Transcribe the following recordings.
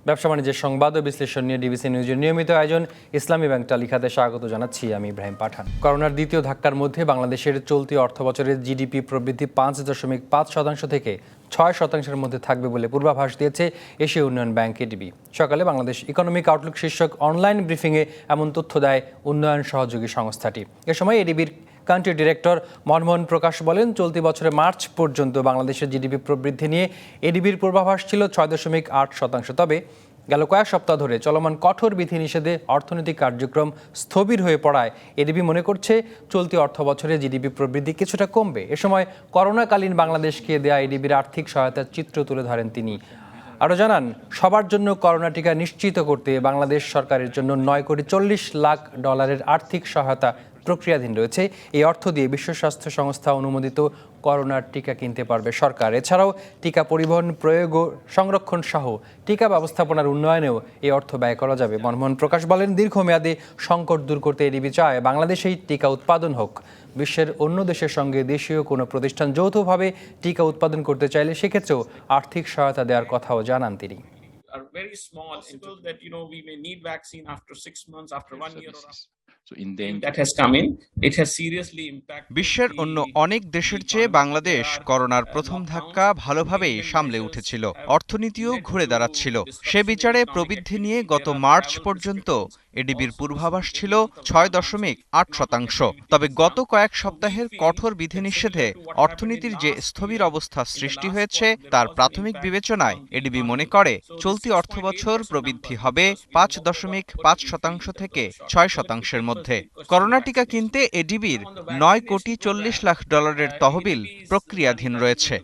ব্যবসা বাণিজ্যের সংবাদ ও বিশ্লেষণ নিয়ে ডিবিসি নিউজের নিয়মিত আয়োজন ইসলামী ব্যাংক তালিকাতে স্বাগত জানাচ্ছি আমি ইব্রাহিম পাঠান। করোনার দ্বিতীয় ধাক্কার মধ্যে বাংলাদেশের চলতি অর্থবছরের জিডিপি প্রবৃদ্ধি 5.5% থেকে 6% মধ্যে থাকবে বলে পূর্বাভাস দিয়েছে এশীয় উন্নয়ন ব্যাংক এডিবি। সকালে বাংলাদেশ ইকোনমিক আউটলুক শীর্ষক অনলাইন ব্রিফিংয়ে এমন তথ্য দেয় উন্নয়ন সহযোগী সংস্থাটি। এ সময় এডিবির কান্ট্রি ডিরেক্টর মনমোহন প্রকাশ বলেন, চলতি বছরে মার্চ পর্যন্ত বাংলাদেশের জিডিপি প্রবৃদ্ধি নিয়ে এডিবির পূর্বাভাস ছিল 6.8%। তবে গেল কয়েক সপ্তাহ ধরে চলমান কঠোর বিধিনিষেধে অর্থনৈতিক কার্যক্রম স্থবির হয়ে পড়ায় এডিবি মনে করছে চলতি অর্থবছরে জিডিপি প্রবৃদ্ধি কিছুটা কমবে। এ সময় করোনাকালীন বাংলাদেশকে দেয়া এডিবির আর্থিক সহায়তার চিত্র তুলে ধরেন তিনি। আরও জানান, সবার জন্য করোনা টিকা নিশ্চিত করতে বাংলাদেশ সরকারের জন্য $9.40 কোটি আর্থিক সহায়তা প্রক্রিয়াধীন রয়েছে। এই অর্থ দিয়ে বিশ্ব স্বাস্থ্য সংস্থা অনুমোদিত করোনার টিকা কিনতে পারবে সরকার। এছাড়াও টিকা পরিবহন, প্রয়োগ ও সংরক্ষণ সহ টিকা ব্যবস্থাপনার উন্নয়নেও এই অর্থ ব্যয় করা যাবে। মনমোহন প্রকাশ বলেন, দীর্ঘমেয়াদে সংকট দূর করতে এডিবি চায় বাংলাদেশেই টিকা উৎপাদন হোক। বিশ্বের অন্য দেশের সঙ্গে দেশীয় কোনো প্রতিষ্ঠান যৌথভাবে টিকা উৎপাদন করতে চাইলে সেক্ষেত্রেও আর্থিক সহায়তা দেওয়ার কথাও জানান তিনি। Are very small possible that we may need vaccine after 6 months, after 1 year or that has come in. It has seriously impacted. বিশ্বের অন্য অনেক দেশের চেয়ে বাংলাদেশ করোনার প্রথম ধাক্কা ভালোভাবেই সামলে উঠেছিল, অর্থনীতিও ঘুরে দাঁড়াচ্ছিল। সে বিচারে প্রবৃদ্ধি নিয়ে গত মার্চ পর্যন্ত এডিবির পূর্বাভাস ছিল 6.8%। তবে গত কয়েক সপ্তাহের কঠোর বিধিনিষেধে অর্থনীতির যে স্থবির অবস্থা সৃষ্টি হয়েছে তার প্রাথমিক বিবেচনায় এডিবি মনে করে চলতি অর্থবছর প্রবৃদ্ধি হবে 5.5% থেকে 6%-এর মধ্যে। করোনা টিকা কিনতে এডিবির $9.40 কোটি তহবিল প্রক্রিয়াধীন রয়েছে।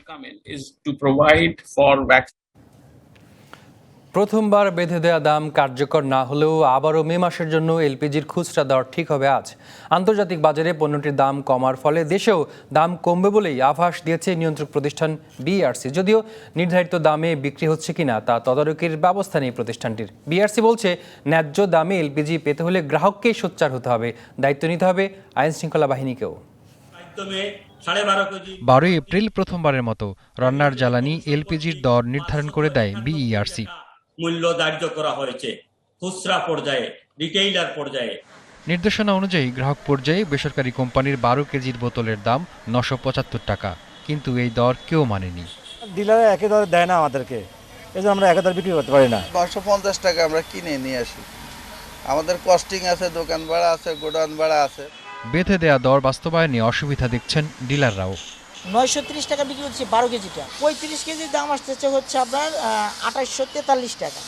প্রথমবার বেঁধে দেওয়া দাম কার্যকর না হলেও আবারও মে মাসের জন্য এলপিজির খুচরা দর ঠিক হবে আজ। আন্তর্জাতিক বাজারে পণ্যটির দাম কমার ফলে দেশেও দাম কমবে বলেই আভাস দিয়েছে নিয়ন্ত্রক প্রতিষ্ঠান বিইআরসি। যদিও নির্ধারিত দামে বিক্রি হচ্ছে কিনা তা তদারকির ব্যবস্থা নেই প্রতিষ্ঠানটির। বিইআরসি বলছে, ন্যায্য দামে এলপিজি পেতে হলে গ্রাহককেই সোচ্চার হতে হবে, দায়িত্ব নিতে হবে আইন শৃঙ্খলা বাহিনীকেও। 12 এপ্রিল প্রথমবারের মতো রান্নার জ্বালানি এলপিজির দর নির্ধারণ করে দেয় বিইআরসি। মূল্য ধার্য করা হয়েছে খুচরা পর্যায়ে, রিটেইলার পর্যায়ে। নির্দেশনা অনুযায়ী গ্রাহক পর্যায়ে বেসরকারি কোম্পানির 12 কেজির বোতলের দাম 975 টাকা, কিন্তু এই দর কেউ মানেনি। ডিলারে একই দর দেয় না আমাদেরকে, এই জন্য আমরা একই দর বিক্রি করতে পারি না। 950 টাকা আমরা কিনে নিয়ে আসি, আমাদের কস্টিং আছে, দোকান ভাড়া আছে, গোডাউন ভাড়া আছে। বেঁধে দেয়া দর বাস্তবায়নে অসুবিধা দেখছেন ডিলাররাও। 930 টাকা বিক্রি হচ্ছে 12 কেজিটা। 35 কেজির দাম আসতেছে হচ্ছে আপনার 2843 টাকা।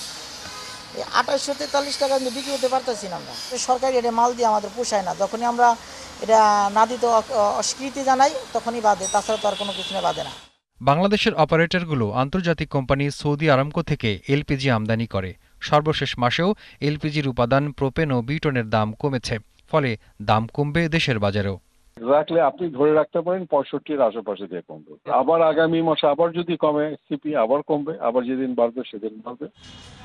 এই 2843 টাকা কিন্তু বিক্রি করতে পারতেছি না আমরা। সরকারি এটা মাল দিয়ে আমাদের পোষায় না। যখনই আমরা এটা না দিতে অস্বীকৃতি জানাই তখনই বাদে, তাছাড়া তো আর কোনো কিছু বাদে না। বাংলাদেশের অপারেটরগুলো আন্তর্জাতিক কোম্পানি সৌদি আরামকো থেকে এলপিজি আমদানি করে। সর্বশেষ মাসেও এলপিজির উপাদান প্রোপেন ও বিউটনের দাম কমেছে, ফলে দাম কমবে দেশের বাজারেও। রাখলে আপনি ধরে রাখতে পারেন 65-এর আশেপাশে দিয়ে কমবে। আবার আগামী মাসে আবার যদি কমে সিপি আবার কমবে, আবার যেদিন বাড়বে সেদিন বাড়বে।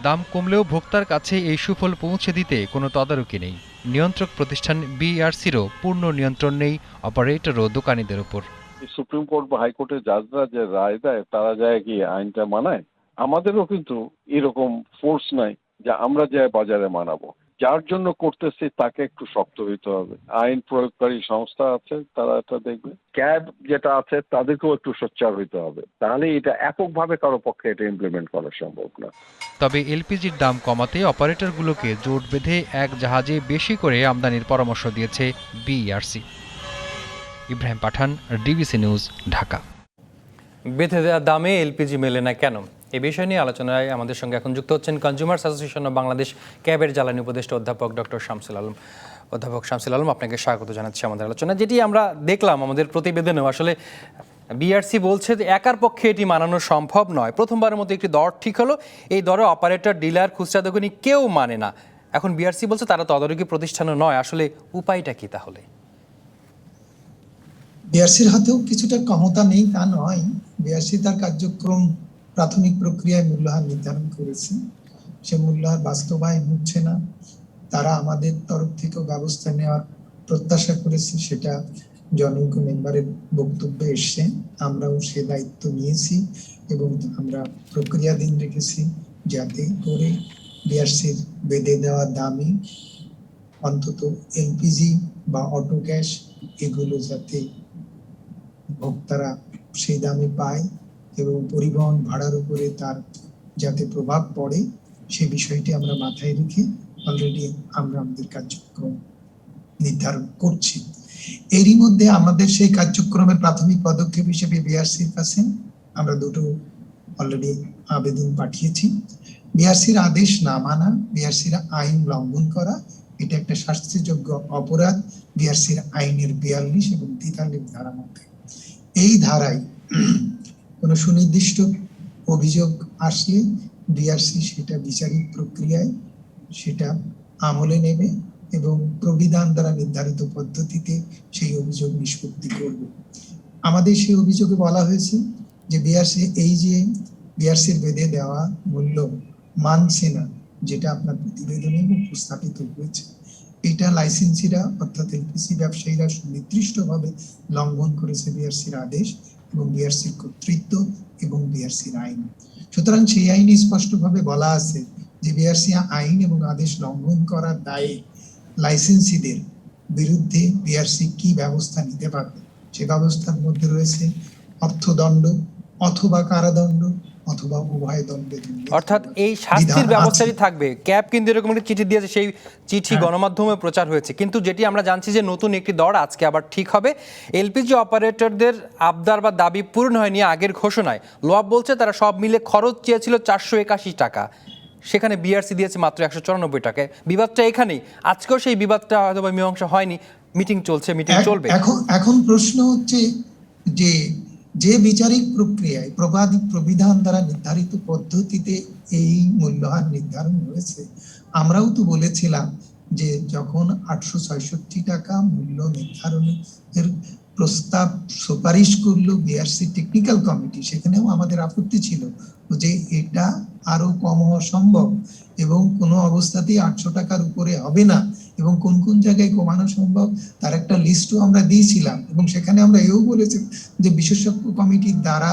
দাম কমলেও ভোক্তার কাছে এই সুফল পৌঁছে দিতে কোনো তদারকি নেই। নিয়ন্ত্রক প্রতিষ্ঠান বিইআরসিরও পূর্ণ নিয়ন্ত্রণ নেই অপারেটর ও দোকানিদের উপর। সুপ্রিম কোর্ট বা হাইকোর্টের জাজরা যে রায় দেয় তারা যায় কি আইনটা মানায়? আমাদেরও কিন্তু এরকম ফোর্স নাই যে আমরা যায় বাজারে মানাবো। যার জন্য করতেছি তাকে একটু শক্ত হইতে হবে। আইন প্রয়োগকারী সংস্থা আছে, তারা এটা দেখবে। ক্যাব যেটা আছে তাদেরকেও একটু সোচ্চার হইতে হবে, তাহলে এটা এককভাবে কারো পক্ষে এটা ইমপ্লিমেন্ট করা সম্ভব না। তবে এলপিজির দাম কমাতে অপারেটরগুলোকে জোট বেঁধে এক জাহাজে বেশি করে আমদানির পরামর্শ দিয়েছে বিইআরসি। ইব্রাহিম পাঠান, ডিবিসি নিউজ, ঢাকা। বেঁধে দেওয়া দামে এলপিজি মেলে না কেন, এই বিষয় নিয়ে আলোচনায় আমাদের সঙ্গে এখন যুক্ত হচ্ছেন কনজিউমার্স অ্যাসোসিয়েশন অব বাংলাদেশ ক্যাবের জ্বালানি উপদেষ্টা অধ্যাপক ডক্টর শামসুল আলম। অধ্যাপক শামসুল আলম, আপনাকে স্বাগত জানাচ্ছি আমাদের আলোচনা। যেটি আমরা দেখলাম আমাদের প্রতিবেদনেও, আসলে বিইআরসি বলছে যে একার পক্ষে এটি মানানো সম্ভব নয়। প্রথমবারের মতো একটি দর ঠিক হলো, এই দরে অপারেটর, ডিলার, খুচরা দোকানি কেউ মানে না। এখন বিইআরসি বলছে তারা তদারকি প্রতিষ্ঠানও নয়। আসলে উপায়টা কি তাহলে? বিইআরসির হাতেও কিছুটা ক্ষমতা নেই তা নয়। বিইআরসি তার কার্যক্রম প্রাথমিক প্রক্রিয়ায় মূল্যহার নির্ধারণ করেছে, সে মূল্যহার বাস্তবায়ন হচ্ছে না। তারা আমাদের তরফ থেকেও ব্যবস্থা নেওয়ার প্রত্যাশা করেছে, সেটা জনৈক মেম্বারের বক্তব্যে এসছে। আমরাও সে দায়িত্ব নিয়েছি এবং আমরা প্রক্রিয়াধীন রেখেছি। যাতে করে বিআরসির বেঁধে দেওয়া দামে অন্তত এলপিজি বা অটো গ্যাস এগুলো যাতে ভোক্তারা সেই দামে পায় এবং পরিবহন ভাড়ার উপরে তার যাতে প্রভাব পড়ে সে বিষয়টি আমরা মাথায় রেখে অলরেডি আমরা আমাদের কার্যক্রম নির্ধারণ করছি। এরই মধ্যে আমাদের সেই কার্যক্রমের প্রাথমিক পদক্ষেপ হিসেবে বিআরসির কাছে আমরা দুটো অলরেডি আবেদন পাঠিয়েছি। বিআরসির আদেশ না মানা, বিআরসির আইন লঙ্ঘন করা, এটা একটা শাস্তিযোগ্য অপরাধ বিআরসির আইনের 42 এবং 43 ধারা মধ্যে। এই ধারায় কোনো সুনির্দিষ্ট অভিযোগ আসলে বিআরসি সেটা বিচারিক প্রক্রিয়ায় সেটা আমলে নেবে এবং প্রবিধান দ্বারা নির্ধারিত পদ্ধতিতে সেই অভিযোগ নিষ্পত্তি করবে। আমাদের সেই অভিযোগে বলা হয়েছে যে বিআরসি এই যে বিআরসির বেঁধে দেওয়া মূল্য মানছে না, যেটা আপনার প্রতিবেদনে উপস্থাপিত হয়েছে, এটা লাইসেন্সিরা অর্থাৎ এলপিজি ব্যবসায়ীরা সুনির্দিষ্টভাবে লঙ্ঘন করেছে বিআরসির আদেশ এবং বিআরসির কর্তৃত্ব এবং বিআরসির আইন। সুতরাং সেই আইনে স্পষ্টভাবে বলা আছে যে বিআরসি আইন এবং আদেশ লঙ্ঘন করার দায়ে লাইসেন্সিদের বিরুদ্ধে বিআরসি কি ব্যবস্থা নিতে পারবে। সে ব্যবস্থার মধ্যে রয়েছে অর্থদণ্ড অথবা কারাদণ্ড অথবা উভয় দণ্ডের। অর্থাৎ এই শাস্তির ব্যবস্থাটি থাকবে। ক্যাব কিন্তু এরকম একটা চিঠি দিয়েছে, সেই চিঠি গণমাধ্যমে প্রচার হয়েছে, কিন্তু যেটি আমরা জানছি যে নতুন একটি দর আজকে আবার ঠিক হবে। এলপিজি অপারেটরদের আবদার বা দাবি পূরণ হয়নি আগের ঘোষণায়। লোয়াব বলছে তারা সব মিলে খরচ চেয়েছিল 481 টাকা, সেখানে বিআরসি দিয়েছে মাত্র 194 টাকায়। বিবাদটা এখানেই, আজকেও সেই বিবাদটা হয়তো মীমাংসা হয়নি, মিটিং চলছে, মিটিং চলবে। এখন প্রশ্ন হচ্ছে যে বিচারিক প্রক্রিয়ায় প্রবিধান দ্বারা নির্ধারিত পদ্ধতিতে এই মূল্যহার নির্ধারণ হয়েছে, আমরাও তো বলেছিলাম যে যখন 866 টাকা মূল্য নির্ধারণের প্রস্তাব সুপারিশ করলো বিআরসি টেকনিক্যাল কমিটি, সেখানেও আমাদের আপত্তি ছিল যে এটা আরো কম হওয়া সম্ভব এবং কোনো অবস্থাতেই 800 টাকার উপরে হবে না এবং কোন কোন জায়গায় কমানো সম্ভব তার একটা লিস্টও আমরা দিয়েছিলাম। এবং সেখানে আমরা এও বলেছি যে বিশেষজ্ঞ কমিটির দ্বারা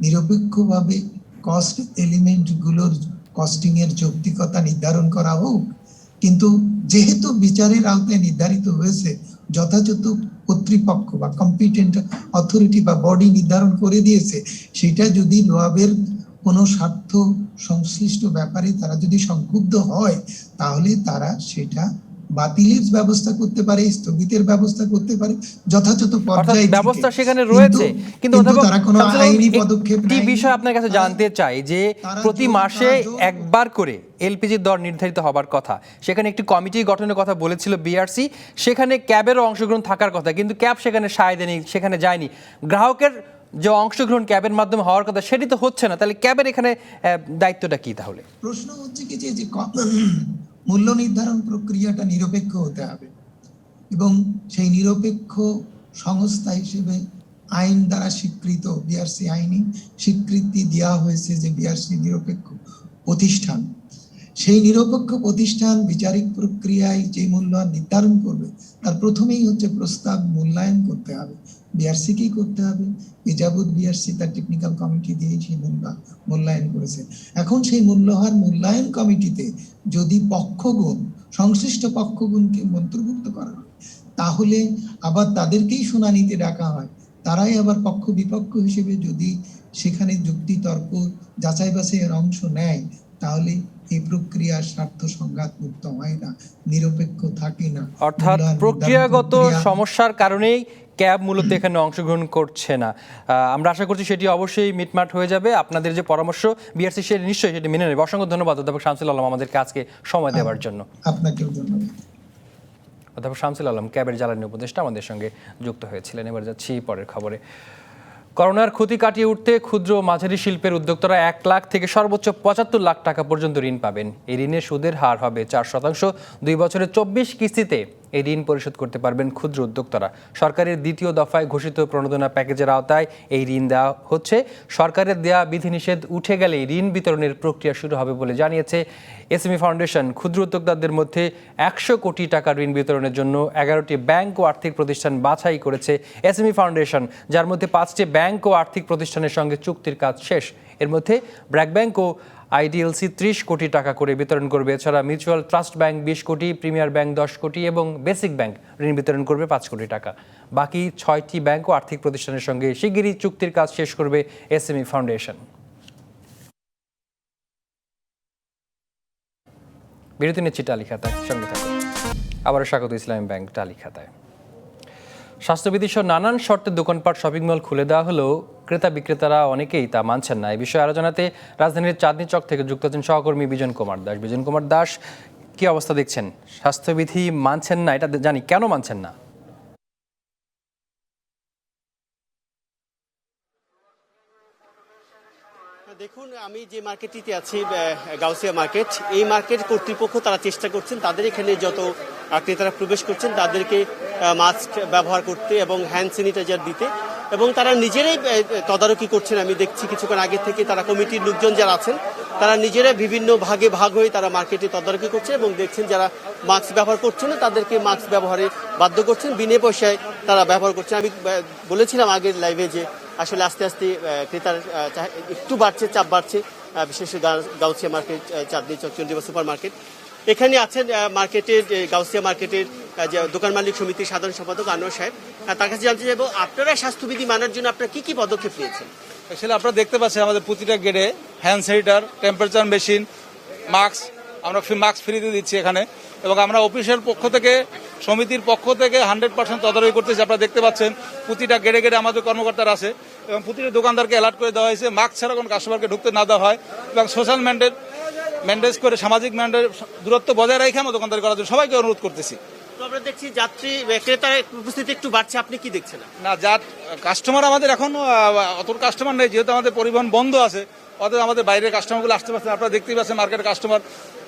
নিরপেক্ষভাবে কস্ট এলিমেন্ট গুলোর কস্টিং এর যৌক্তিকতা নির্ধারণ করা হোক, কিন্তু যেহেতু বিচারের আওতায় নির্ধারিত হয়েছে, যথাযথ কর্তৃপক্ষ বা কম্পিটেন্ট অথরিটি বা বডি নির্ধারণ করে দিয়েছে, সেটা যদি লোয়াবের কোনো স্বার্থ সংশ্লিষ্ট ব্যাপারে তারা যদি সংক্ষুব্ধ হয় তাহলে তারা সেটা বাতিলের ব্যবস্থা করতে পারে, স্থগিতের ব্যবস্থা করতে পারে, যথাযথ পর্যায়ে ব্যবস্থা সেখানে রয়েছে। কিন্তু তারা কোনো আইনি পদক্ষেপ একটি বিষয় আপনার কাছে জানতে চাই যে প্রতি মাসে একবার করে এলপিজির দর নির্ধারিত হবার কথা, সেখানে একটি কমিটি গঠনের কথা বলেছিল বিআরসি, সেখানে ক্যাবেরও অংশগ্রহণ থাকার কথা, কিন্তু ক্যাব সেখানে সায় দেয়নি, সেখানে যায়নি। গ্রাহকের যে অংশগ্রহণ ক্যাবের মাধ্যমে হওয়ার কথা সেটি তো হচ্ছে না, তাহলে ক্যাবের এখানে দায়িত্বটা কি? তাহলে প্রশ্ন হচ্ছে কি যে মূল্য নির্ধারণ প্রক্রিয়াটা নিরপেক্ষ হতে হবে এবং সেই নিরপেক্ষ সংস্থা হিসেবে আইন দ্বারা স্বীকৃত বিআরসি আইনে স্বীকৃতি দেওয়া হয়েছে যে বিআরসি নিরপেক্ষ প্রতিষ্ঠান। সেই নিরপেক্ষ প্রতিষ্ঠান বিচারিক প্রক্রিয়ায় যে মূল্যায়ন নির্ধারণ করবে তার প্রথমেই হচ্ছে প্রস্তাব মূল্যায়ন করতে হবে, বিআরসি কি করতে হবে। এযাবৎ বিআরসি তার টেকনিক্যাল কমিটি দিয়ে সেই মূল্যায়ন করেছে। এখন সেই মূল্যায়ন কমিটিতে যদি পক্ষগণ সংশ্লিষ্ট পক্ষগণকে অন্তর্ভুক্ত করা হয় তাহলে আবার তাদেরকেই শুনানিতে ডাকা হয়, তারাই আবার পক্ষ বিপক্ষ হিসেবে যদি সেখানে যুক্তি তর্ক যাচাই বাছাইয়ের অংশ নেয় তাহলে এই প্রক্রিয়া স্বার্থ সংঘাত মুক্ত হয় না, নিরপেক্ষ থাকে না। অর্থাৎ প্রক্রিয়াগত সমস্যার কারণেই ক্যাব মূলত এখানে অংশগ্রহণ করছে না। আমরা আশা করছি সেটি অবশ্যই মিটমাট হয়ে যাবে। আপনাদের যে পরামর্শ বিআরসি সেটি নিশ্চয়ই সেটি মেনে নেবে। অসংখ্য ধন্যবাদ অধ্যাপক শামসুল আলম আমাদেরকে আজকে সময় দেওয়ার জন্য। আপনাকেও ধন্যবাদ। অধ্যাপক শামসুল আলম ক্যাবের জ্বালানি উপদেষ্টা আমাদের সঙ্গে যুক্ত হয়েছিলেন। এবার যাচ্ছি পরের খবরে। করোনার ক্ষতি কাটিয়ে উঠতে ক্ষুদ্র ও মাঝারি শিল্পের উদ্যোক্তারা 1 লাখ থেকে সর্বোচ্চ 75 লাখ টাকা পর্যন্ত ঋণ পাবেন। এই ঋণের সুদের হার হবে 4%। 2 বছরে 24 কিস্তিতে এই ঋণ পরিশোধ করতে পারবেন ক্ষুদ্র উদ্যোক্তারা। সরকারের দ্বিতীয় দফায় ঘোষিত প্রণোদনা প্যাকেজের আওতায় এই ঋণ দেওয়া হচ্ছে। সরকারের দেয়া বিধিনিষেধ উঠে গেলে ঋণ বিতরণের প্রক্রিয়া শুরু হবে বলে জানিয়েছে এসএমই ফাউন্ডেশন। ক্ষুদ্র উদ্যোক্তাদের মধ্যে 100 কোটি টাকা ঋণ বিতরণের জন্য 11টি ব্যাংক ও আর্থিক প্রতিষ্ঠান বাছাই করেছে এসএমই ফাউন্ডেশন, যার মধ্যে 5টি ব্যাংক ও আর্থিক প্রতিষ্ঠানের সঙ্গে চুক্তির কাজ শেষ। এর মধ্যে ব্র্যাক ব্যাংক ও আইডিএলসি 30 কোটি টাকা করে বিতরণ করবে। এছাড়া মিউচুয়াল ট্রাস্ট ব্যাংক 20 কোটি, প্রিমিয়ার ব্যাংক 10 কোটি এবং বেসিক ব্যাংক ঋণ বিতরণ করবে 5 কোটি টাকা। বাকি 6টি ব্যাংক ও আর্থিক প্রতিষ্ঠানের সঙ্গে শিগগিরই চুক্তির কাজ শেষ করবে এসএমই ফাউন্ডেশন। বিরতি নিচ্ছি টালি খাতায়, সঙ্গে থাকুন। আবারও স্বাগত ইসলামী ব্যাংক টালি খাতায়। স্বাস্থ্যবিধি সহ নানান শর্তে দোকানপাট, শপিং মল খুলে দেওয়া হলেও ক্রেতা বিক্রেতারা অনেকেই তা মানছেন না। এই বিষয়ে আরও জানাতে রাজধানীর চাঁদনী চক থেকে যুক্ত আছেন সহকর্মী বিজন কুমার দাস। বিজন কুমার দাস, কি অবস্থা দেখছেন? স্বাস্থ্যবিধি মানছেন না, এটা জানি, কেন মানছেন না? দেখুন, আমি যে মার্কেটটিতে আছি, গাউসিয়া মার্কেট, এই মার্কেট কর্তৃপক্ষ তারা চেষ্টা করছেন তাদের এখানে যত ক্রেতারা প্রবেশ করছেন তাদেরকে মাস্ক ব্যবহার করতে এবং হ্যান্ড স্যানিটাইজার দিতে, এবং তারা নিজেরাই তদারকি করছেন। আমি দেখছি কিছুক্ষণ আগে থেকে তারা কমিটির লোকজন যারা আছেন তারা নিজেরাই বিভিন্ন ভাগে ভাগ হয়ে তারা মার্কেটে তদারকি করছেন এবং দেখছেন যারা মাস্ক ব্যবহার করছেন না তাদেরকে মাস্ক ব্যবহারে বাধ্য করছেন, বিনা পয়সায় তারা ব্যবহার করছেন। আমি বলেছিলাম আগের লাইভে যে আসলে আস্তে আস্তে ক্রেতার একটু বাড়ছে, চাপ বাড়ছে, বিশেষ করে গাউসিয়া মার্কেট, চাঁদনী চক, চন্ডিবা সুপার মার্কেট। এখানে আছেন মার্কেটের, গাউসিয়া মার্কেটের যে দোকান মালিক সমিতির সাধারণ সম্পাদক আনোয়ার সাহেব। তার কাছে জানতে চাইবো, আপনারা স্বাস্থ্যবিধি মানার জন্য আপনারা কি কি পদক্ষেপ নিয়েছেন? আসলে আপনারা দেখতে পাচ্ছেন আমাদের প্রতিটা গেটে hand sanitiser, temperature machine, mask, আমরা মাস্ক ফ্রিতে দিচ্ছি এখানে, এবং আমরা অফিসের পক্ষ থেকে, সমিতির পক্ষ থেকে 100% তদারকি করতেছি। আপনারা দেখতে পাচ্ছেন প্রতিটা গেটে গেটে আমাদের কর্মকর্তারা আছে এবং প্রতিটা দোকানদারকে অ্যালার্ট করে দেওয়া হয়েছে মাস্ক ছাড়া কোনো কাস্টমারকে ঢুকতে না দেওয়া হয়, এবং সোশ্যাল মেনটেন করে, সামাজিক দূরত্ব বজায় রেখে আমরা দোকানদারি করার জন্য সবাইকে অনুরোধ করতেছি। আমরা দেখছি যাত্রী ক্রেতার উপস্থিতি একটু বাড়ছে, আপনি কি দেখছেন? না, কাস্টমার আমাদের এখন অত কাস্টমার নেই, যেহেতু আমাদের পরিবহন বন্ধ আছে, অতএব আমাদের বাইরের কাস্টমারগুলো আসতে পারছে। আপনারা দেখতেই পাচ্ছেন মার্কেটের কাস্টমার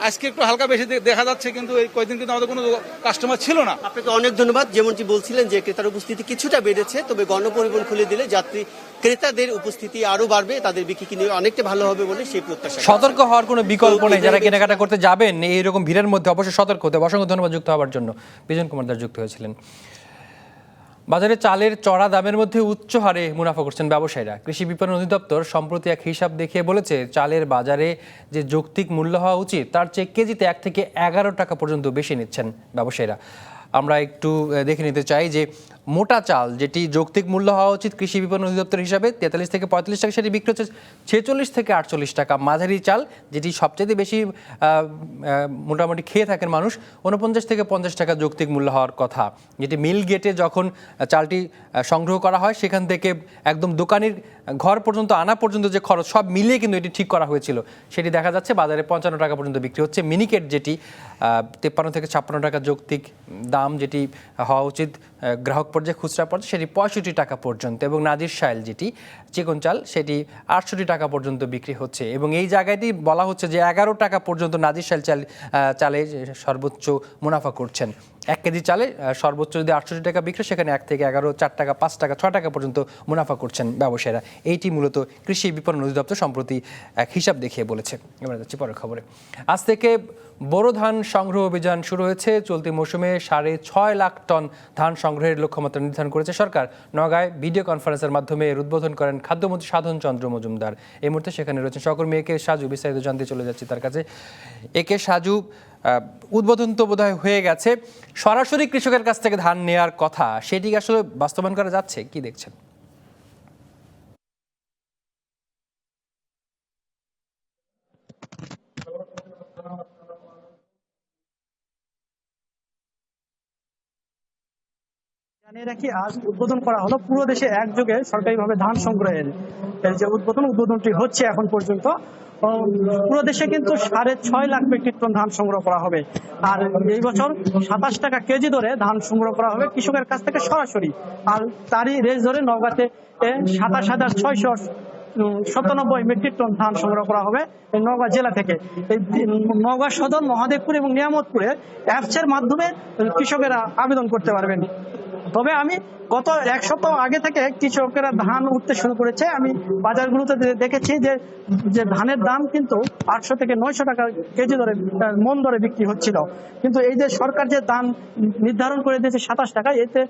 আজকে একটু হালকা বেশি দেখা যাচ্ছে, কিন্তু এই কয়েকদিন কিন্তু আমাদের কোনো কাস্টমার ছিল না। আপনাকে অনেক ধন্যবাদ। যেমনটি বলছিলেন যে ক্রেতার উপস্থিতি কিছুটা বেড়েছে, তবে গণপরিবহন খুলে দিলে যাত্রী ক্রেতাদের উপস্থিতি আরো বাড়বে, তাদের বিক্রি কিনে অনেকটা ভালো হবে বলে সেই প্রত্যাশা। সতর্ক হওয়ার কোনো বিকল্প নেই। যারা কেনাকাটা করতে যাবেন এইরকম ভিড়ের মধ্যে অবশ্যই সতর্ক হতে। অসংখ্য ধন্যবাদ যুক্ত হওয়ার জন্য। বিজন কুমার দাস যুক্ত হয়েছিলেন। বাজারে চালের চড়া দামের মধ্যে উচ্চ হারে মুনাফা করছেন ব্যবসায়ীরা। কৃষি বিপণন অধিদপ্তর সম্প্রতি এক হিসাব দেখিয়ে বলেছে, চালের বাজারে যে যৌক্তিক মূল্য হওয়া উচিত তার চেয়ে কেজিতে 1 থেকে 11 টাকা পর্যন্ত বেশি নিচ্ছেন ব্যবসায়ীরা। আমরা একটু দেখে নিতে চাই যে মোটা চাল যেটি যৌক্তিক মূল্য হওয়া উচিত কৃষি বিপণন অধিদপ্তর হিসাবে 43 থেকে 45 টাকা, সেটি বিক্রি হচ্ছে 46 থেকে 48 টাকা। মাঝারি চাল যেটি সবচেয়ে বেশি মোটামুটি খেয়ে থাকেন মানুষ, 49 থেকে 50 টাকা যৌক্তিক মূল্য হওয়ার কথা। যেটি মিল গেটে যখন চালটি সংগ্রহ করা হয় সেখান থেকে একদম দোকানের ঘর পর্যন্ত আনা পর্যন্ত যে খরচ সব মিলিয়ে কিন্তু এটি ঠিক করা হয়েছিল, সেটি দেখা যাচ্ছে বাজারে 55 টাকা পর্যন্ত বিক্রি হচ্ছে। মিনিকেট যেটি 53 থেকে 56 টাকা যৌক্তিক দাম যেটি হওয়া উচিত গ্রাহক পর্যায়ে, খুচরা পর্যায়ে, সেটি 65 টাকা পর্যন্ত। এবং নাজির শাইল যেটি চিকন চাল সেটি 68 টাকা পর্যন্ত বিক্রি হচ্ছে। এবং এই জায়গাটি বলা হচ্ছে যে 11 টাকা পর্যন্ত নাজির শাইল চালে সর্বোচ্চ মুনাফা করছেন। 1 কেজি চালে সর্বোচ্চ যদি 68 টাকা বিক্রি, সেখানে 1 থেকে 11, 4 টাকা, 5 টাকা, 6 টাকা পর্যন্ত মুনাফা করছেন ব্যবসায়ীরা। এইটি মূলত কৃষি বিপণন অধিদপ্তর সম্প্রতি এক হিসাব দেখিয়ে বলেছে। এবার যাচ্ছি পরের খবরে। আজ থেকে বোরো ধান সংগ্রহ অভিযান শুরু হয়েছে। চলতি মৌসুমে 6.5 লাখ টন ধান সংগ্রহের লক্ষ্যমাত্রা নির্ধারণ করেছে সরকার। নওগাঁয় ভিডিও কনফারেন্সের মাধ্যমে এর উদ্বোধন করেন খাদ্যমন্ত্রী সাধন চন্দ্র মজুমদার। এই মুহূর্তে সেখানে রয়েছেন সহকর্মী একে সাজু। বিস্তারিত জানতে চলে যাচ্ছি তার কাছে। একে সাজু, উদ্বোধন তো বোধহয় হয়ে গেছে, সরাসরি কৃষকের কাছ থেকে ধান নেওয়ার কথা, সেটি আসলে বাস্তবায়ন করা যাচ্ছে, কি দেখছেন? জানিয়ে রাখি, আজ উদ্বোধন করা হলো পুরো দেশে একযোগে সরকারিভাবে ধান সংগ্রহের যে উদ্বোধনটি হচ্ছে। এখন পর্যন্ত পুরো দেশে কিন্তু 6.5 লাখ মেট্রিক টন ধান সংগ্রহ করা হবে। আর এই বছর 27 টাকা কেজি ধরে ধান সংগ্রহ করা হবে কৃষকের কাছ থেকে সরাসরি। আর তারই রেস ধরে নওগাঁতে 27,697 মেট্রিক টন ধান সংগ্রহ করা হবে নওগাঁ জেলা থেকে। এই নওগাঁ সদর, মহাদেবপুর এবং নিয়ামতপুরে অ্যাপসের মাধ্যমে কৃষকেরা আবেদন করতে পারবেন। তবে আমি গত এক সপ্তাহ আগে থেকে কৃষকেরা ধান উঠতে শুরু করেছে। আমি বাজারগুলোতে দেখেছি যে ধানের দাম কিন্তু 800 থেকে 900 টাকা কেজি দরে মন দরে বিক্রি হচ্ছিল, কিন্তু এই যে সরকার যে দাম নির্ধারণ করে দিয়েছে 27 টাকা, এতে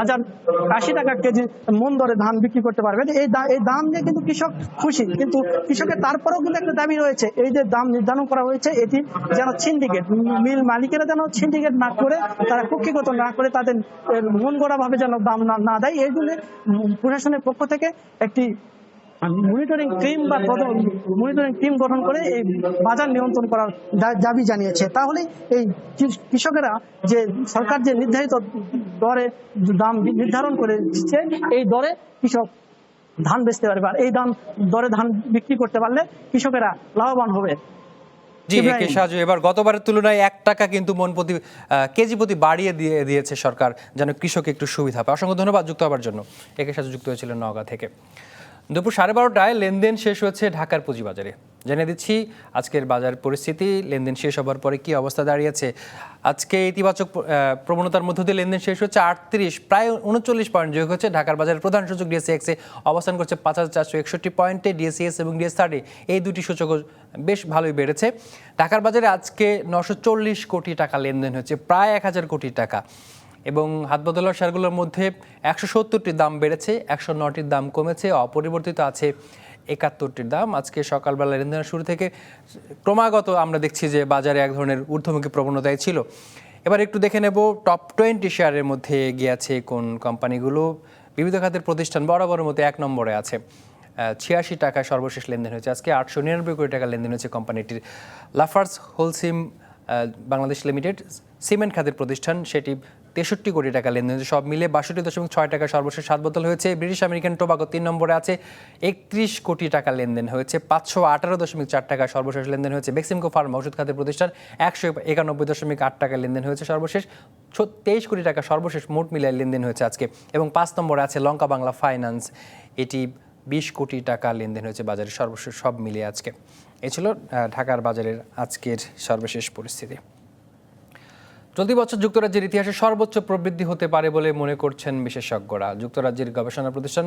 1080 টাকা কেজি মন দরে ধান বিক্রি করতে পারবেন। এই দাম নিয়ে কিন্তু কৃষক খুশি, কিন্তু কৃষকের তারপরেও কিন্তু একটা দাবি রয়েছে, এই যে দাম নির্ধারণ করা হয়েছে এটি যেন সিন্ডিকেট, মিল মালিকেরা যেন সিন্ডিকেট না করে, তারা কুক্ষিগত না করে, তাদের মন গড়া ভাবে যেন দাম না দেয়। এই জন্য প্রশাসনের পক্ষ থেকে একটি মনিটরিং টিম গঠন করে এই বাজার নিয়ন্ত্রণ করার দাবি জানিয়েছে। তাহলে এই কৃষকেরা যে সরকার যে নির্ধারিত দরে দাম নির্ধারণ করে দিচ্ছে, এই দরে কৃষক ধান বেচতে পারবে, আর এই দরে ধান বিক্রি করতে পারলে কৃষকেরা লাভবান হবে। জি, একে সাহায্য এবার গতবারের তুলনায় 1 টাকা কিন্তু কেজি প্রতি বাড়িয়ে দিয়েছে সরকার, যেন কৃষক একটু সুবিধা পায়। অসংখ্য ধন্যবাদ যুক্ত হওয়ার জন্য। একে সাহায্য যুক্ত হয়েছিলেন নওগাঁ থেকে। দুপুর 12:30টায় লেনদেন শেষ হয়েছে ঢাকার পুঁজিবাজারে। জানিয়ে দিচ্ছি আজকের বাজার পরিস্থিতি। লেনদেন শেষ হবার পরে কি অবস্থা দাঁড়িয়েছে। আজকে ইতিবাচক প্রবণতার মধ্য দিয়ে লেনদেন শেষ হচ্ছে 38 প্রায় 39 পয়েন্ট যোগ হচ্ছে। ঢাকার বাজারের প্রধান সূচক ডিএসইএক্সে অবস্থান করছে 5461 পয়েন্টে। ডিএসইএস এবং ডিএস30 এই দুটি সূচকও বেশ ভালোই বেড়েছে। ঢাকার বাজারে আজকে 940 কোটি টাকা লেনদেন হচ্ছে, প্রায় 1000 কোটি টাকা। এবং হাত বদলার শেয়ারগুলোর মধ্যে 170টির দাম বেড়েছে, 109টির দাম কমেছে, অপরিবর্তিত আছে 71টির দাম। আজকে সকালবেলা লেনদেনের শুরু থেকে ক্রমাগত আমরা দেখছি যে বাজারে এক ধরনের ঊর্ধ্বমুখী প্রবণতায় ছিল। এবার একটু দেখে নেব টপ 20 শেয়ারের মধ্যে এগিয়ে আছে কোন কোম্পানিগুলো। বিবিধ খাতের প্রতিষ্ঠান বরাবরের মতো 1 নম্বরে আছে। 86 টাকায় সর্বশেষ লেনদেন হয়েছে। আজকে 899 কোটি টাকা লেনদেন হয়েছে কোম্পানিটির। Lafarge Holcim Bangladesh limited cement খাতের প্রতিষ্ঠান, সেটি 63 কোটি টাকা লেনদেন হয়েছে। সব মিলে 62.6 টাকা সর্বশেষ হাত বদল হয়েছে। ব্রিটিশ আমেরিকান টোবাকো 3 নম্বরে আছে, 31 কোটি টাকা লেনদেন হয়েছে। 518.4 টাকা সর্বশেষ লেনদেন হয়েছে। বেক্সিমকো ফার্মা ওষুধ খাতের প্রতিষ্ঠান 191.8 টাকা লেনদেন হয়েছে সর্বশেষ। 23 কোটি টাকা সর্বশেষ মোট মিলিয়ে লেনদেন হয়েছে আজকে। এবং 5 নম্বরে আছে লঙ্কা বাংলা ফাইন্যান্স, এটি 20 কোটি টাকা লেনদেন হয়েছে বাজারে সর্বশেষ সব মিলিয়ে আজকে। এই ছিল ঢাকার বাজারের আজকের সর্বশেষ পরিস্থিতি। চলতি বছর যুক্তরাজ্যের ইতিহাসে সর্বোচ্চ প্রবৃদ্ধি হতে পারে বলে মনে করছেন বিশেষজ্ঞরা। যুক্তরাজ্যের গবেষণা প্রতিষ্ঠান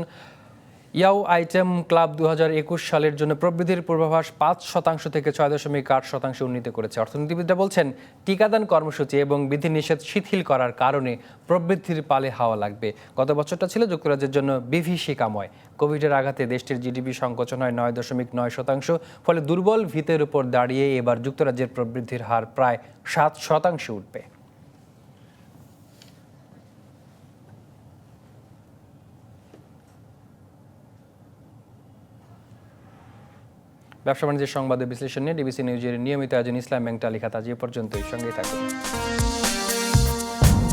ইয়াও আইটেম ক্লাব 2021 সালের জন্য প্রবৃদ্ধির পূর্বাভাস 5% থেকে 6.8% উন্নীত করেছে। অর্থনীতিবিদরা বলছেন, টিকাদান কর্মসূচি এবং বিধিনিষেধ শিথিল করার কারণে প্রবৃদ্ধির পালে হাওয়া লাগবে। গত বছরটা ছিল যুক্তরাজ্যের জন্য বিভীষিকাময়। কোভিডের আঘাতে দেশটির জিডিপি সংকোচন হয় 9.9%। ফলে দুর্বল ভিতের উপর দাঁড়িয়ে এবার যুক্তরাজ্যের প্রবৃদ্ধির হার প্রায় 7% উঠবে। ব্যবসা বাণিজ্যের সংবাদের বিশ্লেষণ নিয়ে ডিবিসি নিউজের নিয়মিত আয়োজন ইসলাম ব্যাংক তালিকা আজ এ পর্যন্তই। সঙ্গেই থাকুন।